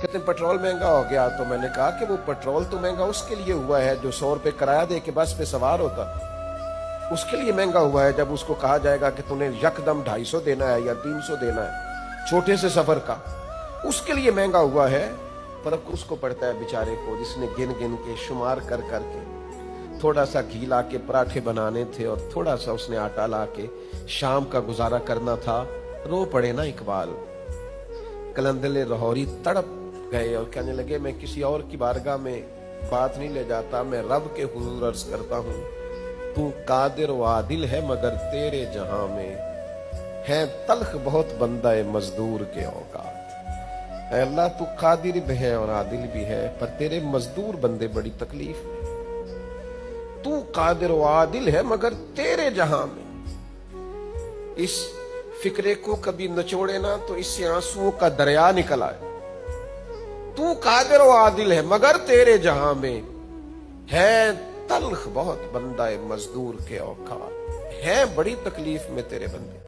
कहते हैं पेट्रोल महंगा हो गया, तो मैंने कहा कि वो पेट्रोल तो महंगा उसके लिए हुआ है जो 100 रुपए किराया दे के बस पे सवार होता, उसके लिए महंगा हुआ है। जब उसको कहा जाएगा कि तूने यकदम 250 देना है या 300 देना है छोटे से सफर का, उसके लिए महंगा हुआ है। फर्क उसको पड़ता है बेचारे को जिसने गिन गिन के शुमार कर करके थोड़ा सा घी ला के पराठे बनाने थे और थोड़ा सा उसने आटा ला के शाम का गुजारा करना था। रो पड़े ना इकबाल। कलंदले लाहौरी तड़प गए और कहने लगे मैं किसी और की बारगाह में बात नहीं ले जाता, मैं रब के हुजूर अर्ज करता हूँ, तू कादिर व आदिल है मगर तेरे जहां में है तल्ख बहुत बंदा मजदूर के औकात। अल्लाह तू कादिर भी है और आदिल भी है, पर तेरे मजदूर बंदे बड़ी तकलीफ में। तू कादिर व आदिल है मगर तेरे जहां में। इस फिक्रे को कभी नचोड़े ना तो इससे आंसुओं का दरिया निकल आए। तू कादिर व आदिल है मगर तेरे जहां में है तल्ख बहुत बंदा मजदूर के औकात। है बड़ी तकलीफ में तेरे बंदे।